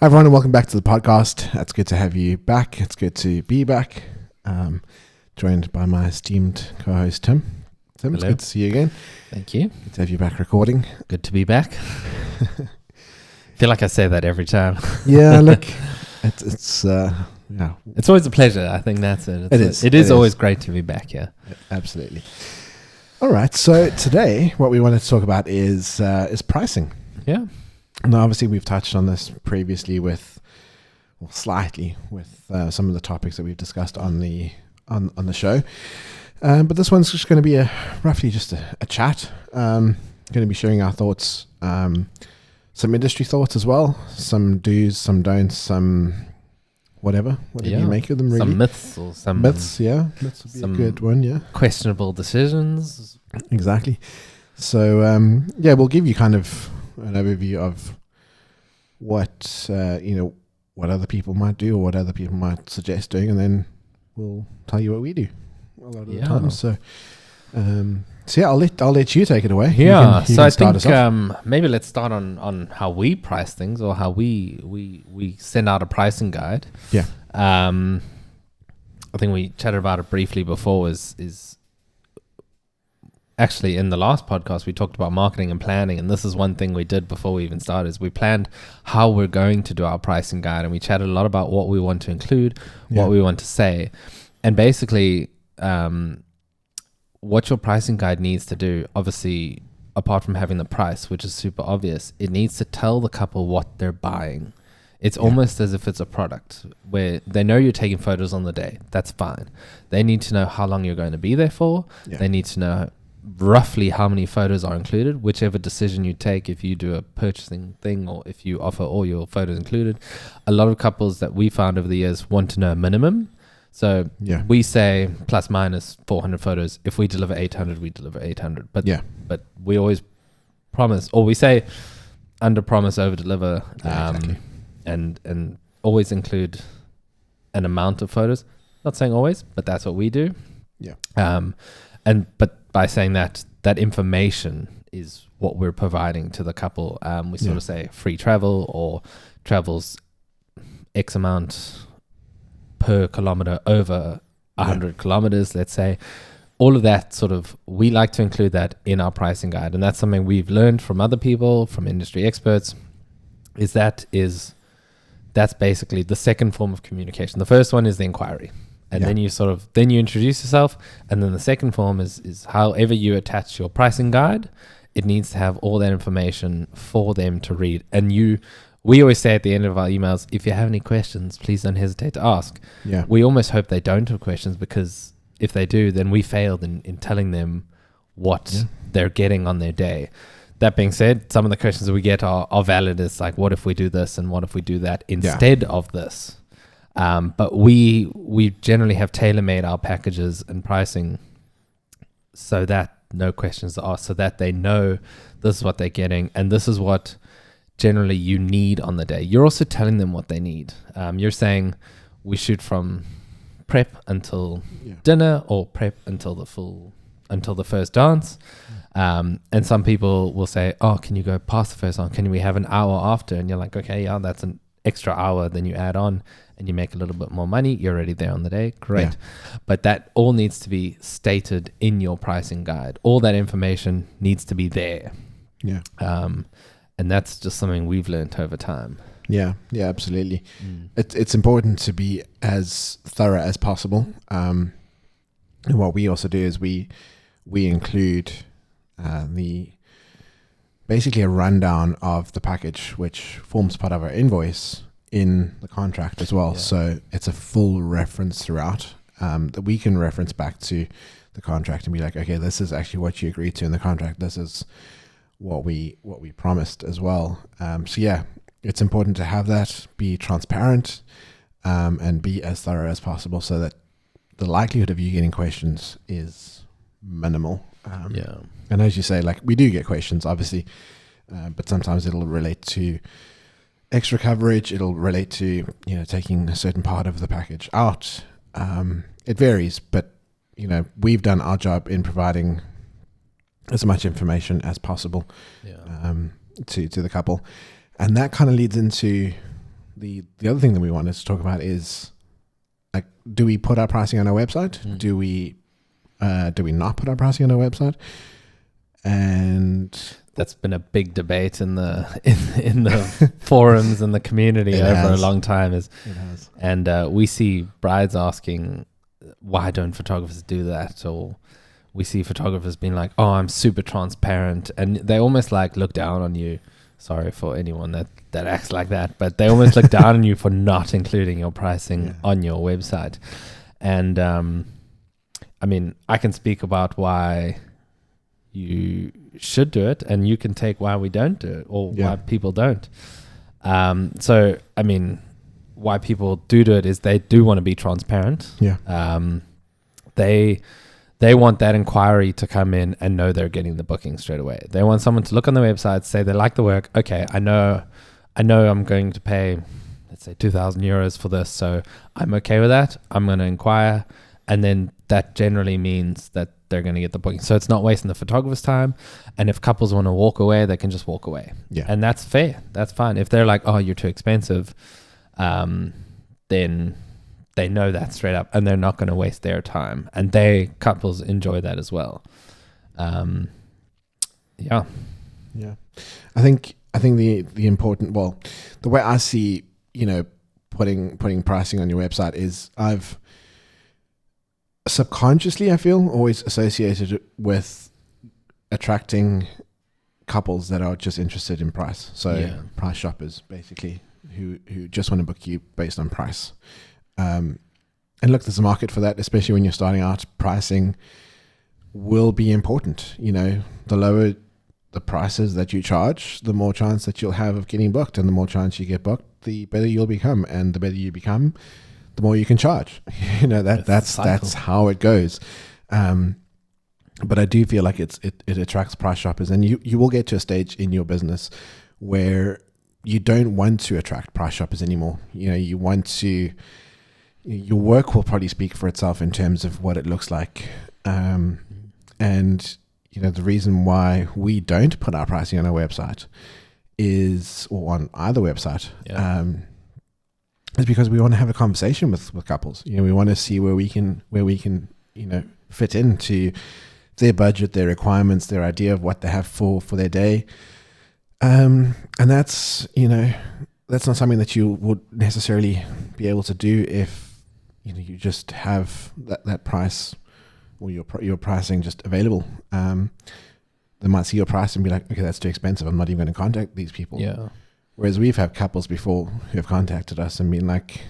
Hi everyone and welcome back to the podcast. It's good to have you back. It's good to be back. Joined by my esteemed co-host Tim. Tim, it's Hello. good to see you again. Thank you. Good to have you back recording. Good to be back. Feel like I say that every time. Yeah, look, it's yeah, It's always a pleasure. I think that's it. It It is always great to be back here. absolutely. All right, so today what we wanted to talk about is pricing. Yeah. Now, obviously, we've touched on this previously slightly with some of the topics that we've discussed on the show. But this one's just going to be roughly just a chat. Going to be sharing our thoughts, some industry thoughts as well, some do's, some don'ts, some whatever you make of them. Really, some myths or some myths. Yeah, myths would be a good one. Yeah, questionable decisions. exactly. So we'll give you kind of an overview of what what other people might do or what other people might suggest doing, and then we'll tell you what we do a lot of the time. So I'll let you take it away. Yeah. You so I start us think off. maybe let's start on how we price things or how we send out a pricing guide. Yeah. I think we chatted about it briefly before. Is actually in the last podcast we talked about marketing and planning, and this is one thing we did before we even started. Is we planned how we're going to do our pricing guide, and we chatted a lot about what we want to include, what we want to say, and basically what your pricing guide needs to do. Obviously, apart from having the price, which is super obvious, it needs to tell the couple what they're buying. It's almost as if it's a product where they know you're taking photos on the day. That's fine. They need to know how long you're going to be there for. Yeah. They need to know roughly how many photos are included, whichever decision you take, if you do a purchasing thing or if you offer all your photos included. A lot of couples that we found over the years want to know a minimum. So we say plus minus 400 photos. If we deliver 800, we deliver 800. But we always promise, or we say under promise, over deliver, Exactly. and always include an amount of photos. Not saying always, but that's what we do. Yeah. But by saying that information is what we're providing to the couple. We sort of say free travel or travels X amount per kilometer over 100 kilometers, let's say. All of that sort of, we like to include that in our pricing guide. And that's something we've learned from other people, from industry experts, that's basically the second form of communication. The first one is the inquiry. And then you introduce yourself. And then the second form is however you attach your pricing guide, it needs to have all that information for them to read. And we always say at the end of our emails, if you have any questions, please don't hesitate to ask. Yeah. We almost hope they don't have questions, because if they do, then we failed in telling them what they're getting on their day. That being said, some of the questions that we get are valid. It's like, what if we do this and what if we do that instead of this? But we generally have tailor-made our packages and pricing so that no questions are asked, so that they know this is what they're getting and this is what generally you need on the day. You're also telling them what they need. You're saying we shoot from prep until dinner or prep until the first dance. And some people will say, oh, can you go past the first dance? Can we have an hour after? And you're like, okay, that's an extra hour. Then you add on and you make a little bit more money. You're already there on the day. Great. Yeah. But that all needs to be stated in your pricing guide. All that information needs to be there. Yeah. And that's just something we've learned over time. Yeah, absolutely. It's important to be as thorough as possible. And what we also do is we include basically a rundown of the package, which forms part of our invoice, in the contract as well. Yeah. So it's a full reference throughout that we can reference back to the contract and be like, okay, this is actually what you agreed to in the contract. This is what we promised as well. It's important to have that, be transparent, and be as thorough as possible so that the likelihood of you getting questions is minimal. And as you say, like, we do get questions, obviously, but sometimes it'll relate to extra coverage. It'll relate to, taking a certain part of the package out. It varies, but, we've done our job in providing as much information as possible to the couple. And that kind of leads into the other thing that we wanted to talk about is, like, do we put our pricing on our website? Do we not put our pricing on our website? And that's been a big debate in the in the forums and the community over a long time. It has. And we see brides asking, why don't photographers do that? Or we see photographers being like, oh, I'm super transparent, and they almost like look down on you. Sorry for anyone that acts like that, but they almost look down on you for not including your pricing on your website. And I mean, I can speak about why you should do it, and you can take why we don't do it, or why people don't. So, I mean, why people do it is they do want to be transparent. They want that inquiry to come in and know they're getting the booking straight away. They want someone to look on the website, say they like the work. Okay, I know I'm going to pay, let's say, 2,000 euros for this, so I'm okay with that. I'm going to inquire, and then that generally means that they're going to get the booking. So it's not wasting the photographer's time. And if couples want to walk away, they can just walk away. Yeah, and that's fair. That's fine. If they're like, oh, you're too expensive, then they know that straight up, and they're not going to waste their time. And couples enjoy that as well. Yeah. I think the important, the way I see, putting pricing on your website is, I've subconsciously, I feel, always associated it with attracting couples that are just interested in price. So price shoppers, basically, who just want to book you based on price. And look, there's a market for that, especially when you're starting out. Pricing will be important. The lower the prices that you charge, the more chance that you'll have of getting booked, and the more chance you get booked, the better you'll become, and the better you become, the more you can charge. That's how it goes. But I do feel like it attracts price shoppers, and you will get to a stage in your business where you don't want to attract price shoppers anymore. You want to. Your work will probably speak for itself in terms of what it looks like. And, the reason why we don't put our pricing on our website or on either website, is because we want to have a conversation with couples. We want to see where we can, fit into their budget, their requirements, their idea of what they have for their day. And that's not something that you would necessarily be able to do if, you just have that price, or your pricing just available. They might see your price and be like, okay, that's too expensive. I'm not even going to contact these people. Yeah. Whereas we've had couples before who have contacted us and been like,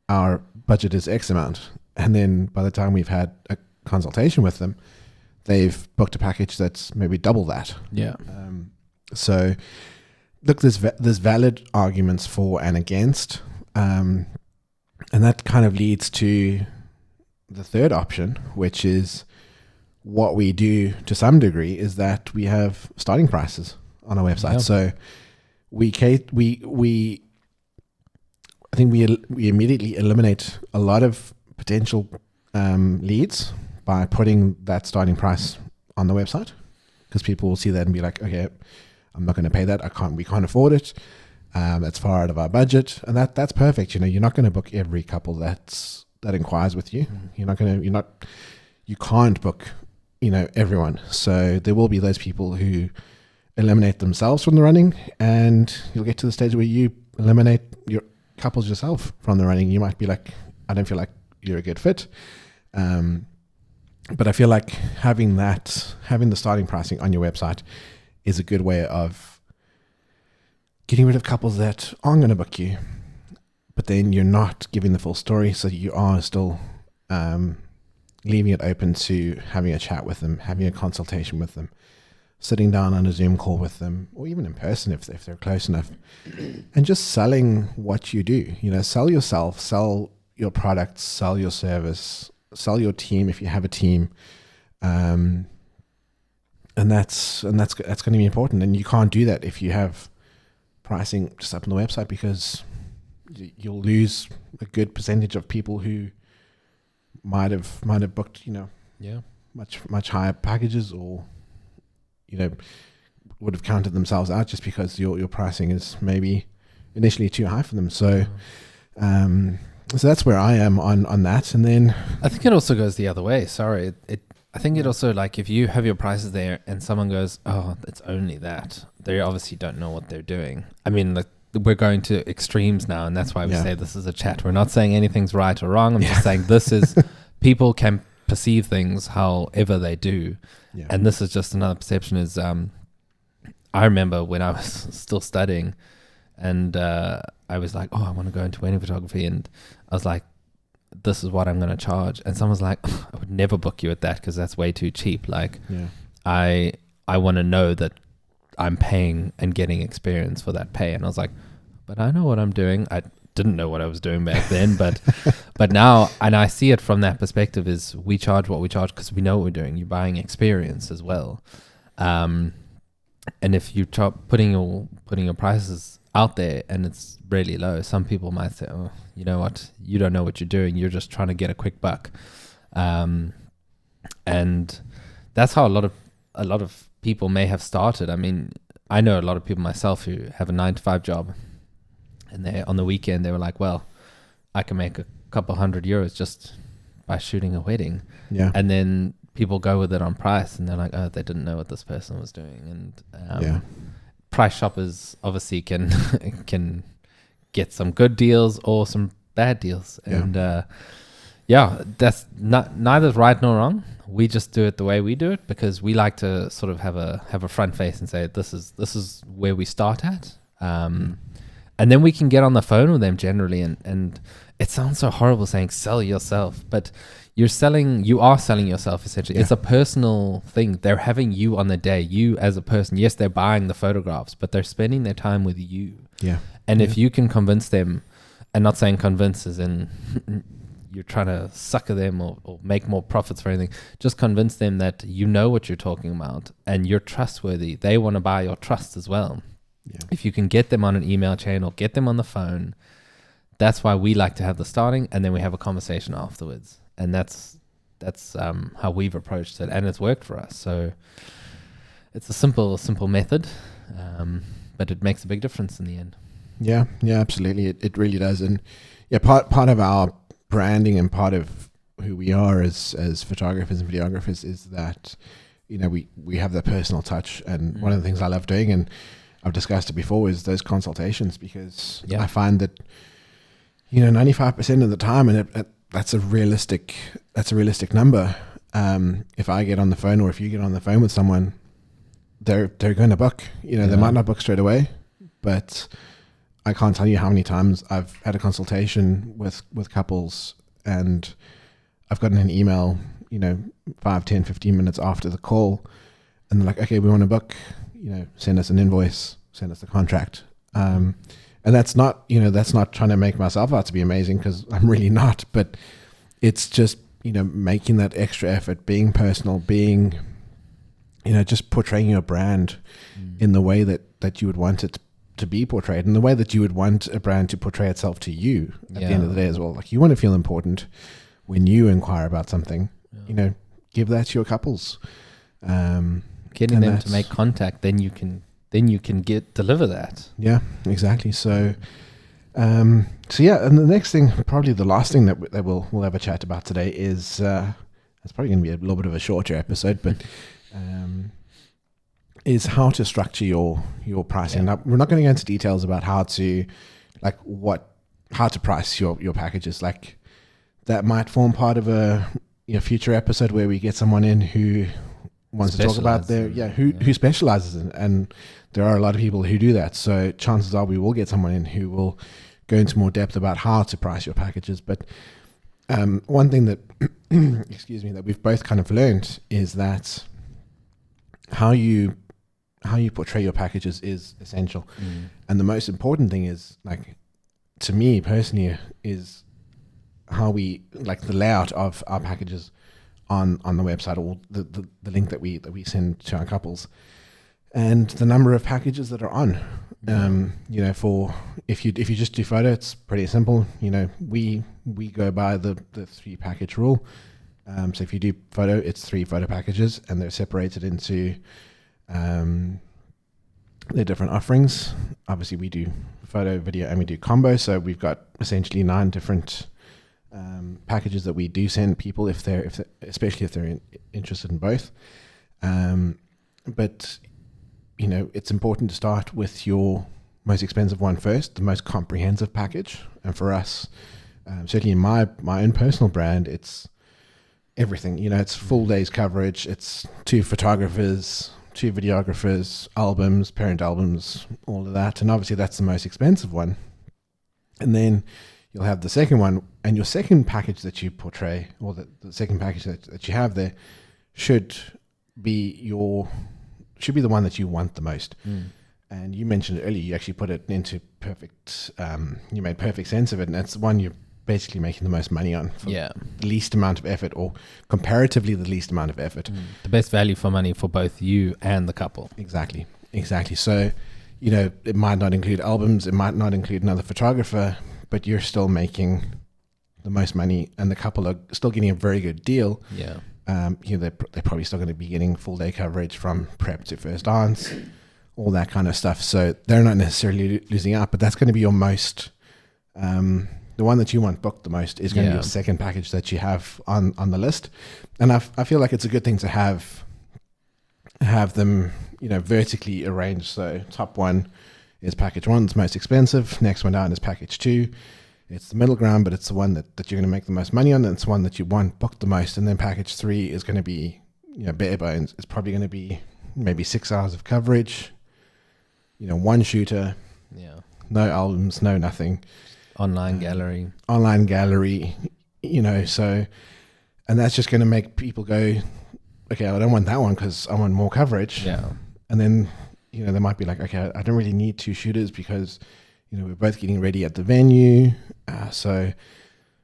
our budget is X amount. And then by the time we've had a consultation with them, they've booked a package that's maybe double that. Yeah. So look, there's valid arguments for and against. And that kind of leads to the third option, which is what we do to some degree is that we have starting prices on our website. Yeah. So I think we immediately eliminate a lot of potential leads by putting that starting price on the website, because people will see that and be like, okay, I'm not going to pay that. We can't afford it. That's far out of our budget, and that's perfect. You're not going to book every couple that inquires with you. You can't book, everyone. So there will be those people who eliminate themselves from the running, and you'll get to the stage where you eliminate your couples yourself from the running. You might be like, I don't feel like you're a good fit. But I feel like having the starting pricing on your website is a good way of getting rid of couples that aren't going to book you, but then you're not giving the full story. So you are still leaving it open to having a chat with them, having a consultation with them, sitting down on a Zoom call with them, or even in person if they're close enough, and just selling what you do. Sell yourself, sell your products, sell your service, sell your team if you have a team. And that's going to be important. And you can't do that if you have pricing just up on the website, because you'll lose a good percentage of people who might have booked much higher packages, or would have counted themselves out just because your pricing is maybe initially too high for them. So so that's where I am on that. And then I think it also goes the other way. Sorry. I think it also, like, if you have your prices there and someone goes, oh, it's only that, they obviously don't know what they're doing. I mean, like, we're going to extremes now, and that's why we say this is a chat. We're not saying anything's right or wrong. I'm just saying this is, people can perceive things however they do. Yeah. And this is just another perception is, I remember when I was still studying and I was like, oh, I want to go into wedding photography. And I was like, this is what I'm going to charge. And someone's like, I would never book you at that because that's way too cheap. Like, I want to know that I'm paying and getting experience for that pay. And I was like, but I know what I'm doing. I didn't know what I was doing back then, but now, and I see it from that perspective, is we charge what we charge because we know what we're doing. You're buying experience as well. And if you putting your prices out there and it's really low, some people might say, oh, you know what, you don't know what you're doing, you're just trying to get a quick buck. And that's how a lot of people may have started. I mean, I know a lot of people myself who have a 9-to-5 job, and they on the weekend they were like, well, I can make a couple €100 just by shooting a wedding. And then people go with it on price and they're like, oh, they didn't know what this person was doing. And price shoppers obviously can get some good deals or some bad deals. And that's neither right nor wrong. We just do it the way we do it because we like to sort of have a front face and say, this is where we start at. And then we can get on the phone with them generally. And it sounds so horrible saying sell yourself, but you are selling yourself essentially. It's a personal thing. They're having you on the day, you as a person. Yes, they're buying the photographs, but they're spending their time with you. And if you can convince them, and not saying convince as in you're trying to sucker them or make more profits for anything, just convince them that you know what you're talking about and you're trustworthy. They want to buy your trust as well. If you can get them on an email chain or get them on the phone, that's why we like to have the starting, and then we have a conversation afterwards. And that's how we've approached it, and it's worked for us. So it's a simple method, but it makes a big difference in the end. Yeah, absolutely. It really does. And part of our branding and part of who we are as photographers and videographers is that, we have that personal touch. And one of the things I love doing, and I've discussed it before, is those consultations, because I find that 95% of the time, and that's a realistic number. If I get on the phone, or if you get on the phone with someone, they're going to book. They might not book straight away, but I can't tell you how many times I've had a consultation with couples, and I've gotten an email 5, 10, 15 minutes after the call, and they're like, okay, we want to book, send us an invoice, send us the contract. And that's not trying to make myself out to be amazing, because I'm really not, but it's just, making that extra effort, being personal, being, just portraying your brand in the way that you would want it to be portrayed, and the way that you would want a brand to portray itself to you at the end of the day as well. Like, you want to feel important when you inquire about something, give that to your couples. Getting them to make contact, then you can deliver that. Yeah, exactly. So and the next thing, probably the last thing that we'll have a chat about today is it's probably going to be a little bit of a shorter episode, but is how to structure your pricing. Now, we're not going to go into details about how to price your packages. Like, that might form part of a future episode where we get someone in who wants to talk about who specializes in, and there are a lot of people who do that. So chances are we will get someone in who will go into more depth about how to price your packages. But one thing that that we've both kind of learned is that how you portray your packages is essential. And the most important thing is, like, to me personally, is how we, like, the layout of our packages on the website, or the link that we send to our couples, and the number of packages that are on. For if you just do photo, it's pretty simple. We go by the 3 package rule. So if you do photo, it's 3 photo packages, and they're separated into They're different offerings. Obviously, we do photo, video, and we do combo. So we've got essentially 9 different packages that we do send people especially if they're interested in both. But it's important to start with your most expensive one first, the most comprehensive package. And for us, certainly in my own personal brand, it's everything. It's full days coverage. It's 2 photographers, 2 videographers, albums, parent albums, all of that. And obviously that's the most expensive one. And then you'll have the second one, and your second package that you portray, or the second package that you have there, should be the one that you want the most. And you mentioned earlier, you actually put it into perfect, you made perfect sense of it, and that's the one you're basically making the most money on for the least amount of effort, or comparatively the least amount of effort. The best value for money for both you and the couple. Exactly. So, it might not include albums, it might not include another photographer, but you're still making the most money, and the couple are still getting a very good deal. Yeah. They're probably still going to be getting full day coverage from prep to first dance, all that kind of stuff. So they're not necessarily losing out, but that's going to be your most, the one that you want booked the most is going to be your second package that you have on the list. And I feel like it's a good thing to have them, vertically arranged. So top one is package 1, it's most expensive. Next one down is package 2. It's the middle ground, but it's the one that you're going to make the most money on, and it's one that you want booked the most. And then package 3 is going to be, bare bones. It's probably going to be maybe 6 hours of coverage, 1 shooter, no albums, no nothing. Online gallery, so, and that's just going to make people go, okay, I don't want that one because I want more coverage. Yeah. And then, they might be like, okay, I don't really need 2 shooters because, we're both getting ready at the venue. So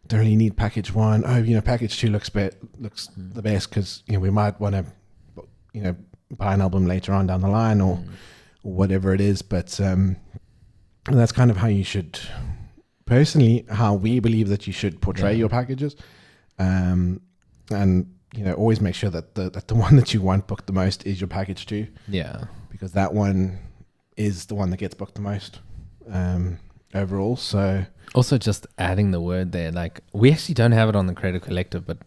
don't really need package 1. Oh, package 2 looks the best because, we might want to, buy an album later on down the line or whatever it is. But that's kind of how you should, personally, how we believe that you should portray your packages. And, always make sure that the one that you want booked the most is your package 2. Yeah. Because that one is the one that gets booked the most. Overall. So also just adding the word there, like we actually don't have it on the Creative Collective, but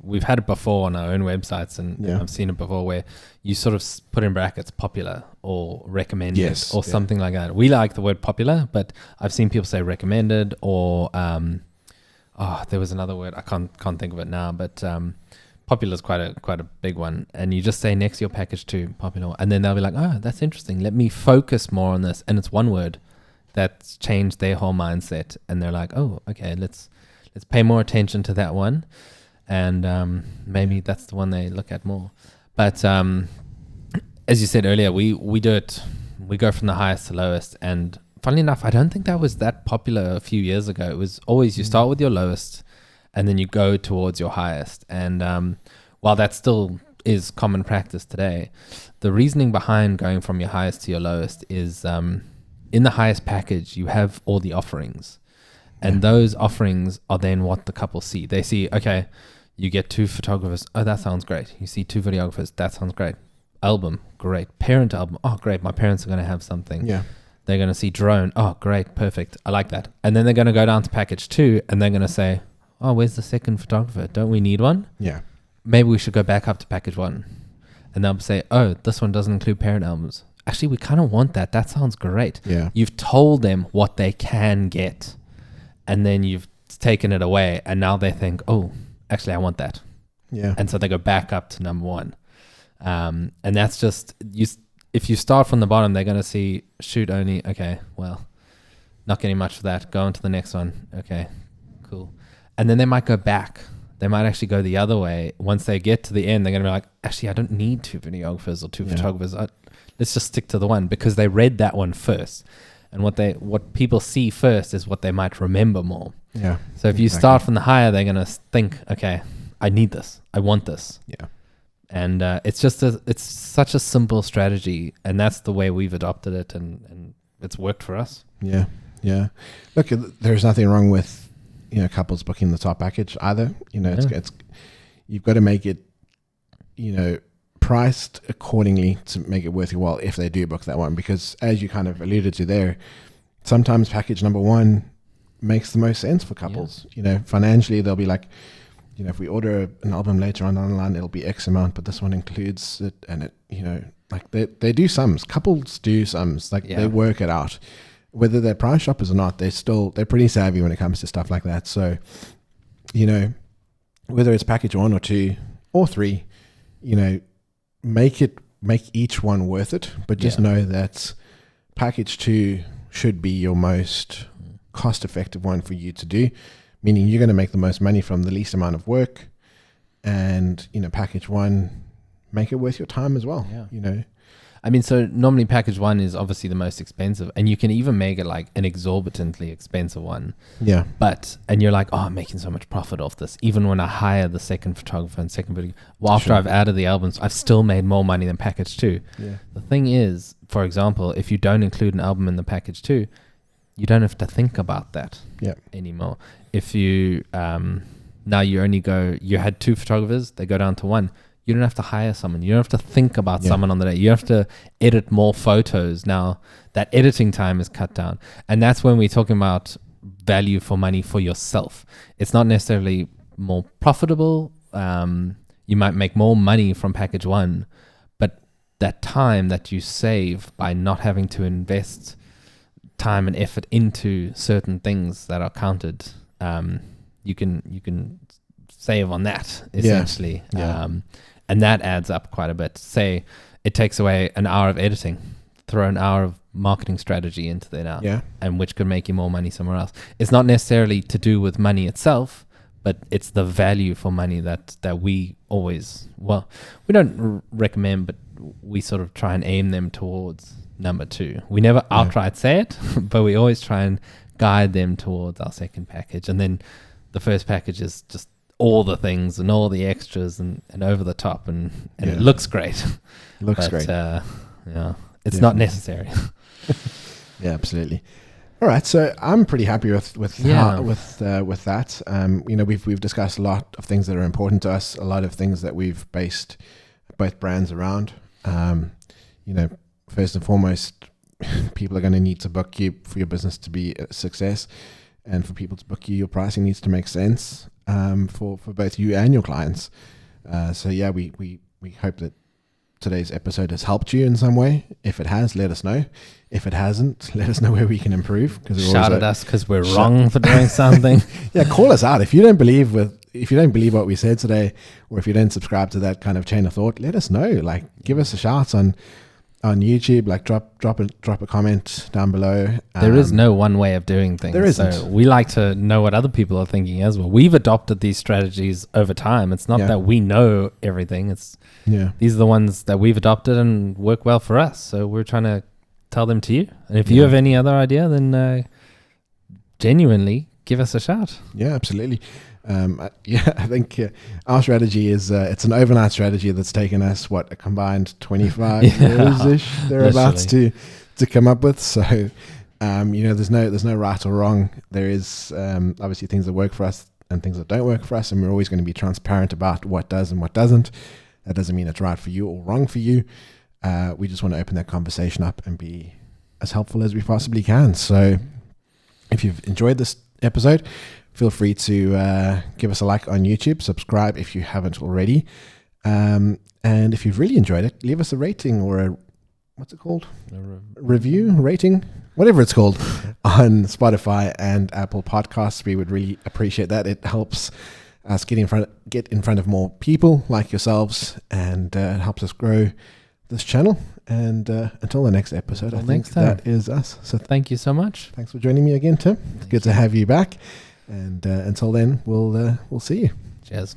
we've had it before on our own websites, and I've seen it before where you sort of put in brackets popular or recommended or something like that. We like the word popular, but I've seen people say recommended or there was another word, I can't think of it now, but popular is quite a big one, and you just say next to your package 2 popular, and then they'll be like, oh, that's interesting, let me focus more on this, and it's one word that's changed their whole mindset, and they're like, oh, okay, let's pay more attention to that one, and maybe that's the one they look at more. But as you said earlier, we do it, we go from the highest to lowest, and funnily enough, I don't think that was that popular a few years ago. It was always you start with your lowest and then you go towards your highest, and while that still is common practice today, the reasoning behind going from your highest to your lowest is in the highest package, you have all the offerings, and those offerings are then what the couple see. They see, okay, you get 2 photographers. Oh, that sounds great. You see 2 videographers. That sounds great. Album, great. Parent album. Oh, great. My parents are going to have something. Yeah. They're going to see drone. Oh, great. Perfect. I like that. And then they're going to go down to package 2, and they're going to say, oh, where's the second photographer? Don't we need one? Yeah. Maybe we should go back up to package 1. And they'll say, oh, this one doesn't include parent albums. Actually, we kind of want that. That sounds great. Yeah. You've told them what they can get, and then you've taken it away, and now they think, oh, actually, I want that. Yeah. And so they go back up to number 1. And that's just, if you start from the bottom, they're going to see shoot only. Okay, well, not getting much for that. Go on to the next one. Okay, cool. And then they might go back. They might actually go the other way. Once they get to the end, they're going to be like, actually, I don't need 2 videographers or 2 photographers. Let's just stick to the one, because they read that one first. And what people see first is what they might remember more. Yeah. So if you start from the higher, they're going to think, okay, I need this. I want this. Yeah. And it's such a simple strategy, and that's the way we've adopted it, and it's worked for us. Yeah. Yeah. Look, there's nothing wrong with, couples booking the top package either. It's you've got to make it, priced accordingly to make it worth your while if they do book that one. Because as you kind of alluded to there, sometimes package number one makes the most sense for couples. You know, financially, they'll be like, you know, if we order an album later on online, it'll be X amount, but this one includes it. And it, you know, like they do sums. Couples do sums. Like they work it out. Whether they're price shoppers or not, they're pretty savvy when it comes to stuff like that. So, you know, whether it's package 1 or 2 or 3, you know, make each one worth it, but just know that package 2 should be your most cost effective one for you to do, meaning you're going to make the most money from the least amount of work. And, you know, package 1, make it worth your time as well. You know, I mean, so normally package 1 is obviously the most expensive, and you can even make it like an exorbitantly expensive one. Yeah. And you're like, oh, I'm making so much profit off this. Even when I hire the second photographer and second video, well, after I've added the albums, I've still made more money than package 2. Yeah. The thing is, for example, if you don't include an album in the package 2, you don't have to think about that anymore. If you, now you had 2 photographers, they go down to 1. You don't have to hire someone. You don't have to think about someone on the day. You have to edit more photos. Now that editing time is cut down. And that's when we're talking about value for money for yourself. It's not necessarily more profitable. You might make more money from package 1, but that time that you save by not having to invest time and effort into certain things that are counted, you can save on that essentially. And that adds up quite a bit. Say it takes away an hour of editing, throw an hour of marketing strategy into there now, and which could make you more money somewhere else. It's not necessarily to do with money itself, but it's the value for money that we always, well, we don't recommend, but we sort of try and aim them towards number 2. We never outright say it, but we always try and guide them towards our second package. And then the first package is just all the things and all the extras and over the top, and it looks great. Looks great. It's not necessary. Yeah, absolutely. All right, so I'm pretty happy with that. You know, we've discussed a lot of things that are important to us, a lot of things that we've based both brands around. You know, first and foremost, people are going to need to book you for your business to be a success, and for people to book you, your pricing needs to make sense for both you and your clients. So yeah, we hope that today's episode has helped you in some way. If it has, let us know. If it hasn't, let us know where we can improve. Shout at us because we're wrong for doing something. Yeah, call us out if you don't believe what we said today, or if you don't subscribe to that kind of chain of thought. Let us know. Like, give us a shout on YouTube. Like, drop a comment down below. There is no one way of doing things. There isn't. So we like to know what other people are thinking as well. We've adopted these strategies over time. It's not that we know everything. These are the ones that we've adopted and work well for us. So we're trying to tell them to you. And if you have any other idea, then genuinely give us a shout. Yeah, absolutely. I think our strategy is it's an overnight strategy that's taken us a combined 25 years-ish thereabouts to come up with. So you know, there's no right or wrong. There is obviously things that work for us and things that don't work for us, and we're always going to be transparent about what does and what doesn't. That doesn't mean it's right for you or wrong for you. We just want to open that conversation up and be as helpful as we possibly can. So if you've enjoyed this episode, feel free to give us a like on YouTube, subscribe if you haven't already. And if you've really enjoyed it, leave us a rating or what's it called? Review, rating, whatever it's called on Spotify and Apple Podcasts. We would really appreciate that. It helps us get in front of more people like yourselves, and it helps us grow this channel. And until the next episode, I think that is us. So thank you so much. Thanks for joining me again, Tim. It's good to have you back. And until then, we'll see you. Cheers.